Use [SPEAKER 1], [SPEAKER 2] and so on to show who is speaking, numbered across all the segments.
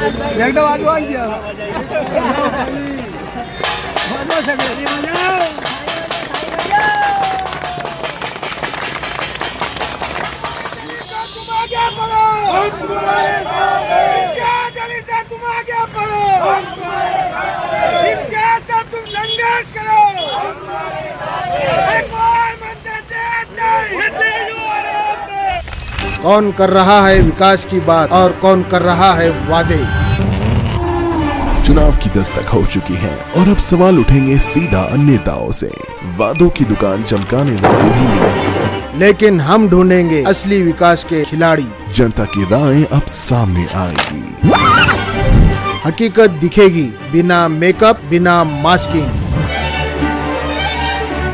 [SPEAKER 1] एकदम आजवान किया तुम आगे बढ़ो, तुम आगे बढ़ो, इनके साथ तुम संघर्ष करो।
[SPEAKER 2] कौन कर रहा है विकास की बात और कौन कर रहा है वादे।
[SPEAKER 3] चुनाव की दस्तक हो चुकी है और अब सवाल उठेंगे सीधा नेताओं से। वादों की दुकान चमकाने वाले भी मिलेंगे,
[SPEAKER 2] लेकिन हम ढूंढेंगे असली विकास के खिलाड़ी।
[SPEAKER 3] जनता की राय अब सामने आएगी,
[SPEAKER 2] हकीकत दिखेगी बिना मेकअप, बिना मास्किंग।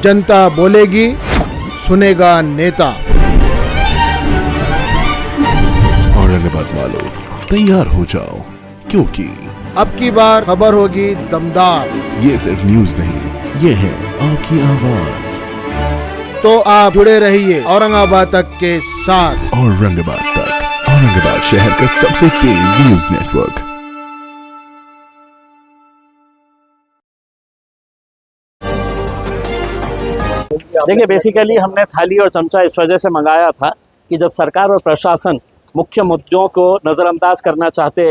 [SPEAKER 2] जनता बोलेगी, सुनेगा नेता।
[SPEAKER 3] और रंगबाद वालों तैयार हो जाओ, क्योंकि
[SPEAKER 2] अब की बार खबर होगी दमदार।
[SPEAKER 3] ये सिर्फ न्यूज नहीं, ये है आपकी आवाज।
[SPEAKER 2] तो आप जुड़े रहिए औरंगाबाद तक के साथ।
[SPEAKER 3] और रंगबाद तक, औरंगाबाद शहर का सबसे तेज न्यूज नेटवर्क।
[SPEAKER 4] देखिए, बेसिकली हमने थाली और चमचा इस वजह से मंगाया था कि जब सरकार और प्रशासन मुख्य मुद्दों को नज़रअंदाज करना चाहते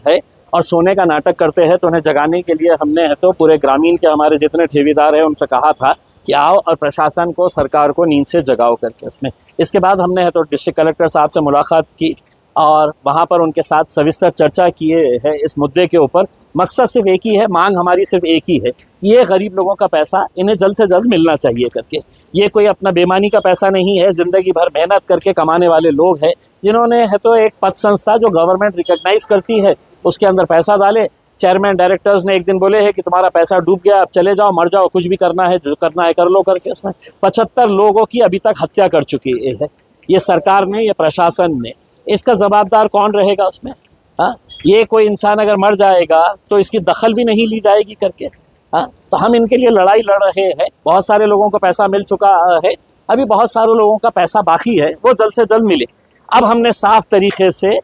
[SPEAKER 4] हैं और सोने का नाटक करते हैं, तो उन्हें जगाने के लिए हमने है तो पूरे ग्रामीण के हमारे जितने ठेवीदार हैं उनसे कहा था कि आओ और प्रशासन को, सरकार को नींद से जगाओ करके उसमें। इसके बाद हमने है तो डिस्ट्रिक्ट कलेक्टर साहब से मुलाकात की और वहाँ पर उनके साथ सविस्तर चर्चा किए हैं इस मुद्दे के ऊपर। मकसद सिर्फ एक ही है, मांग हमारी सिर्फ एक ही है, ये गरीब लोगों का पैसा इन्हें जल्द से जल्द मिलना चाहिए करके। ये कोई अपना बेमानी का पैसा नहीं है, ज़िंदगी भर मेहनत करके कमाने वाले लोग हैं जिन्होंने है तो एक पद संस्था जो गवर्नमेंट रिकॉग्नाइज करती है उसके अंदर पैसा डाले। चेयरमैन डायरेक्टर्स ने एक दिन बोले हैं कि तुम्हारा पैसा डूब गया, अब चले जाओ, मर जाओ, कुछ भी करना है, जो करना है कर लो करके उसमें 75 लोगों की अभी तक हत्या कर चुकी है ये सरकार ने, ये प्रशासन ने। इसका जवाबदार कौन रहेगा उसमें? हाँ, ये कोई इंसान अगर मर जाएगा तो इसकी दखल भी नहीं ली जाएगी करके। हाँ, तो हम इनके लिए लड़ाई लड़ रहे हैं। बहुत सारे लोगों को पैसा मिल चुका है, अभी बहुत सारे लोगों का पैसा बाकी है, वो जल्द से जल्द मिले। अब हमने साफ तरीके से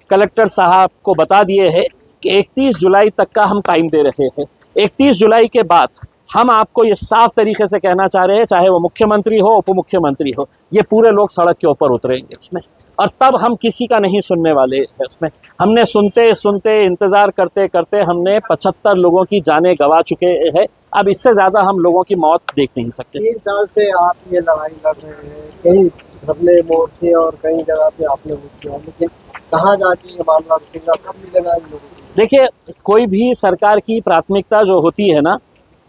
[SPEAKER 4] कलेक्टर साहब को बता दिए है कि 31 जुलाई तक का हम टाइम दे रहे हैं। 31 जुलाई के बाद हम आपको ये साफ तरीके से कहना चाह रहे हैं, चाहे वो मुख्यमंत्री हो, उप मुख्यमंत्री हो, ये पूरे लोग सड़क के ऊपर उतरेंगे उसमें। और तब हम किसी का नहीं सुनने वाले हैं उसमें। हमने सुनते सुनते, इंतज़ार करते करते हमने 75 लोगों की जानें गंवा चुके हैं। अब इससे ज़्यादा हम लोगों की मौत देख नहीं सकते।
[SPEAKER 5] 3 साल से आप ये लड़ाई लड़ रहे हैं, कहीं धरने मोर्चे और कई जगह पे आपने वो किया, लेकिन कहाँ जाके ये मामला रुकेगा, कब मिलेगा इन लोगों को?
[SPEAKER 4] देखिए, कोई भी सरकार की प्राथमिकता जो होती है ना,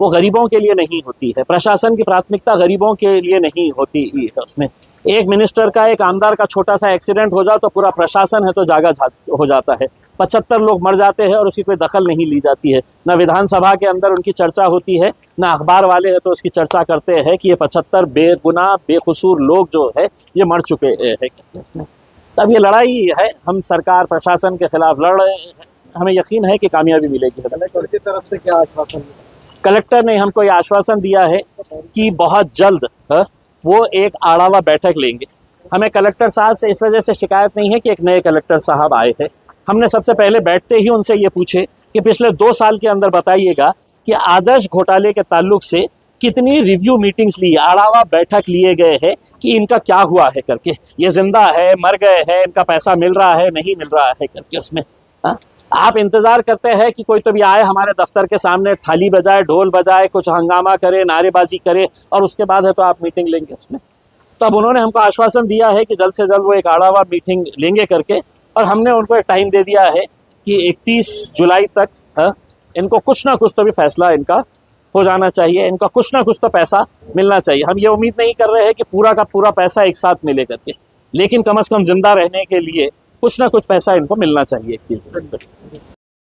[SPEAKER 4] वो गरीबों के लिए नहीं होती है। प्रशासन की प्राथमिकता गरीबों के लिए नहीं होती है उसमें। एक मिनिस्टर का, एक आमदार का छोटा सा एक्सीडेंट हो जाए तो पूरा प्रशासन है तो जागा हो जाता है। 75 लोग मर जाते हैं और उसकी कोई दखल नहीं ली जाती है। ना विधानसभा के अंदर उनकी चर्चा होती है, ना अखबार वाले हैं तो उसकी चर्चा करते हैं कि ये 75 बेगुनाह बेकसूर लोग जो है ये मर चुके हैं इसमें। तब ये लड़ाई है, हम सरकार प्रशासन के खिलाफ लड़ रहे हैं। हमें यकीन है कि कामयाबी मिलेगी।
[SPEAKER 5] कलेक्टर की तरफ से क्या आश्वासन मिला?
[SPEAKER 4] कलेक्टर ने हमको ये आश्वासन दिया है कि बहुत जल्द वो एक आड़ावा बैठक लेंगे। हमें कलेक्टर साहब से इस वजह से शिकायत नहीं है कि एक नए कलेक्टर साहब आए थे। हमने सबसे पहले बैठते ही उनसे ये पूछे कि पिछले 2 साल के अंदर बताइएगा कि आदर्श घोटाले के ताल्लुक से कितनी रिव्यू मीटिंग्स ली, आड़ावा बैठक लिए गए हैं कि इनका क्या हुआ है करके, ये जिंदा है, मर गए हैं, इनका पैसा मिल रहा है, नहीं मिल रहा है करके उसमें। आप इंतज़ार करते हैं कि कोई तो भी आए हमारे दफ्तर के सामने, थाली बजाए, ढोल बजाए, कुछ हंगामा करे, नारेबाजी करे और उसके बाद है तो आप मीटिंग लेंगे उसमें। तो अब उन्होंने हमको आश्वासन दिया है कि जल्द से जल्द वो एक आड़ावा मीटिंग लेंगे करके, और हमने उनको एक टाइम दे दिया है कि 31 जुलाई तक इनको कुछ ना कुछ तो भी फैसला इनका हो जाना चाहिए, इनका कुछ ना कुछ तो पैसा मिलना चाहिए। हम ये उम्मीद नहीं कर रहे हैं कि पूरा का पूरा पैसा एक साथ मिले करके, लेकिन कम से कम जिंदा रहने के लिए कुछ ना कुछ पैसा इनको मिलना चाहिए।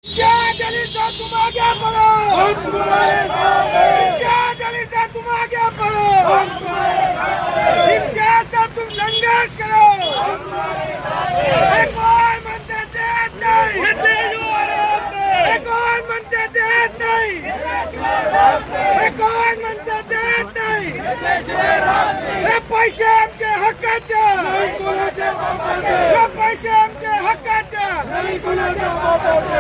[SPEAKER 1] क्या दलित है, तुम आगे बढ़ो, हम तुम्हारे साथ हैं। क्या दलित है, तुम आगे बढ़ो, हम तुम्हारे साथ हैं। इनके साथ तुम संघर्ष करो, हम तुम्हारे साथ हैं। एक और मनते देत नहीं, एक और मनते देत नहीं, एक और मनते देत नहीं। हे पैसे आमचे हक्काचे, हे पैसे पैसे आमचे हक्काचे नाही कोणाच्या बापाचे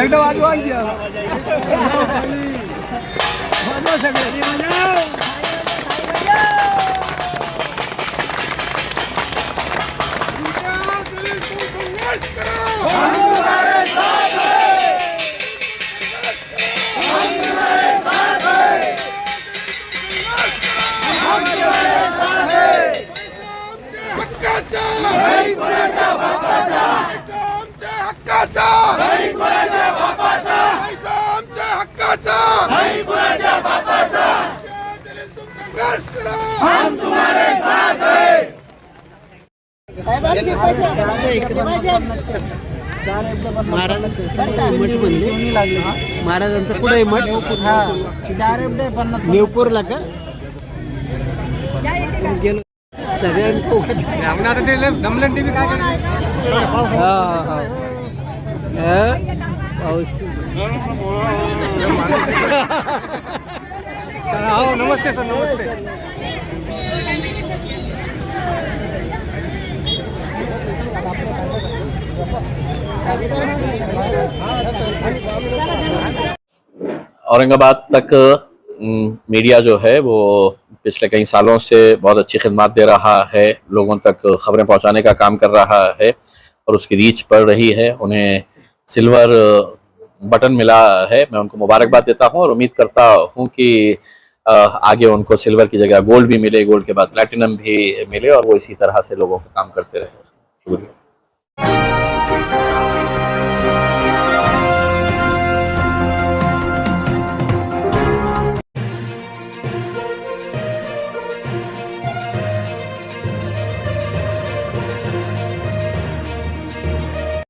[SPEAKER 1] एकदा वाजवा की वाजवा सगळे हम तुम्हारे साथ हैं।
[SPEAKER 5] महाराजांचं कुठे आहे मठ नेवपूरला का गेलो सगळ्यांना जमलं ते काय पाऊस नमस्ते सर नमस्ते
[SPEAKER 4] औरंगाबाद तक मीडिया जो है वो पिछले कई सालों से बहुत अच्छी खिदमत दे रहा है, लोगों तक खबरें पहुंचाने का काम कर रहा है और उसकी रीच बढ़ रही है। उन्हें सिल्वर बटन मिला है, मैं उनको मुबारकबाद देता हूं और उम्मीद करता हूं कि आगे उनको सिल्वर की जगह गोल्ड भी मिले, गोल्ड के बाद प्लैटिनम भी मिले और वो इसी तरह से लोगों का काम करते रहे। शुक्रिया।